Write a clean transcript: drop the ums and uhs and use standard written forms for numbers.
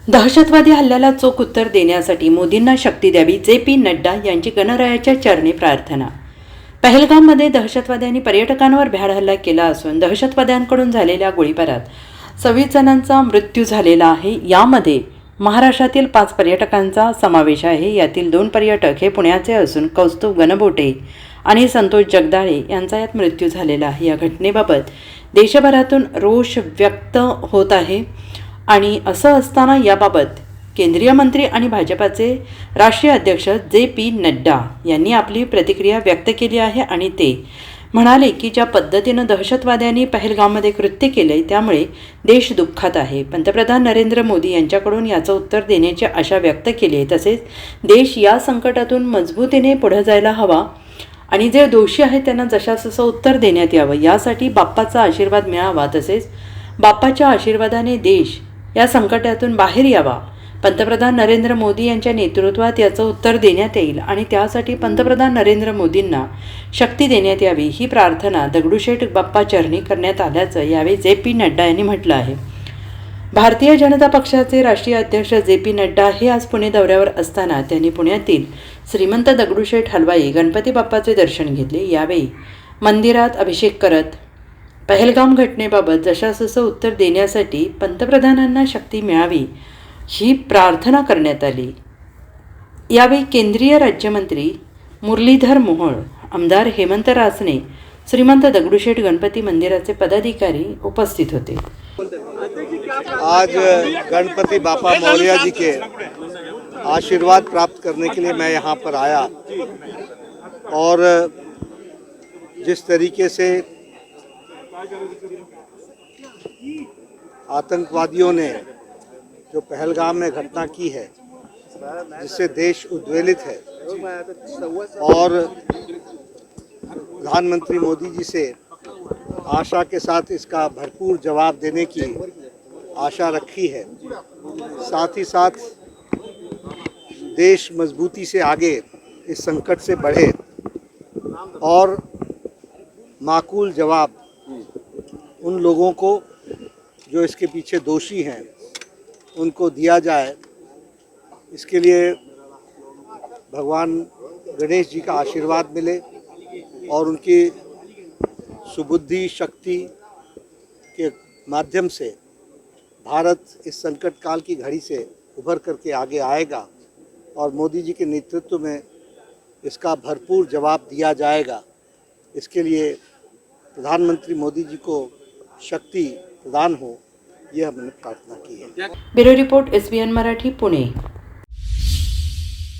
दहशतवादी हल्ल्याला चोख उत्तर देण्यासाठी मोदींना शक्ती द्यावी, जे.पी. नड्डा यांची गणरायाच्या चरणी प्रार्थना. पहलगाममध्ये दहशतवाद्यांनी पर्यटकांवर भ्याड हल्ला केला असून दहशतवाद्यांकडून झालेल्या गोळीबारात 26 जणांचा मृत्यू झालेला आहे. यामध्ये महाराष्ट्रातील 5 पर्यटकांचा समावेश आहे. यातील 2 पर्यटक हे पुण्याचे असून कौस्तुभ गणबोटे आणि संतोष जगदाळे यांचा यात मृत्यू झालेला आहे. या घटनेबाबत देशभरातून रोष व्यक्त होत आहे आणि असं असताना याबाबत केंद्रीय मंत्री आणि भाजपाचे राष्ट्रीय अध्यक्ष जे.पी. नड्डा यांनी आपली प्रतिक्रिया व्यक्त केली आहे आणि ते म्हणाले की ज्या पद्धतीनं दहशतवाद्यांनी पहलगाममध्ये कृत्य केले त्यामुळे देश दुःखात आहे. पंतप्रधान नरेंद्र मोदी यांच्याकडून याचं उत्तर देण्याची आशा व्यक्त केली आहे. तसेच देश या संकटातून मजबूतीने पुढे जायला हवा आणि जे दोषी आहेत त्यांना जशासं उत्तर देण्यात यावं, यासाठी बाप्पाचा आशीर्वाद मिळावा. तसेच बाप्पाच्या आशीर्वादाने देश या संकटातून बाहेर यावा. पंतप्रधान नरेंद्र मोदी यांच्या नेतृत्वात याचं उत्तर देण्यात येईल आणि त्यासाठी पंतप्रधान नरेंद्र मोदींना शक्ती देण्यात यावी ही प्रार्थना दगडूशेठ बाप्पा चरणी करण्यात आल्याचं यावेळी जे.पी. नड्डा यांनी म्हटलं आहे. भारतीय जनता पक्षाचे राष्ट्रीय अध्यक्ष जे.पी. नड्डा हे आज पुणे दौऱ्यावर असताना त्यांनी पुण्यातील श्रीमंत दगडूशेठ हलवाई गणपती बाप्पाचे दर्शन घेतले. यावेळी मंदिरात अभिषेक करत पहलगाम घटनेबाबत जशासं उत्तर देण्यासाठी पंतप्रधानांना शक्ती मिळावी ही प्रार्थना करण्यात आली. यावेळी केंद्रीय राज्यमंत्री मुरलीधर मोहोळ, आमदार हेमंत रासने, श्रीमंत दगडूशेठ गणपती मंदिराचे पदाधिकारी उपस्थित होते. आज गणपति बापा मौर्य जी के आशीर्वाद प्राप्त करने के लिए मैं यहाँ पर आया और जिस तरीके से आतंकवादियों ने जो पहलगाम में घटना की है जिससे देश उद्वेलित है और प्रधानमंत्री मोदी जी से आशा के साथ इसका भरपूर जवाब देने की आशा रखी है। साथ ही साथ देश मजबूती से आगे इस संकट से बढ़े और माकूल जवाब उन लोगों को जो इसके पीछे दोषी हैं उनको दिया जाए, इसके लिए भगवान गणेश जी का आशीर्वाद मिले और उनकी सुबुद्धि शक्ति के माध्यम से भारत इस संकट काल की घड़ी से उभर करके आगे आएगा और मोदी जी के नेतृत्व में इसका भरपूर जवाब दिया जाएगा। इसके लिए प्रधानमंत्री मोदी जी को शक्ति प्रदान हो, यह हमने प्रार्थना की है। Bureau report SBN Marathi, Pune.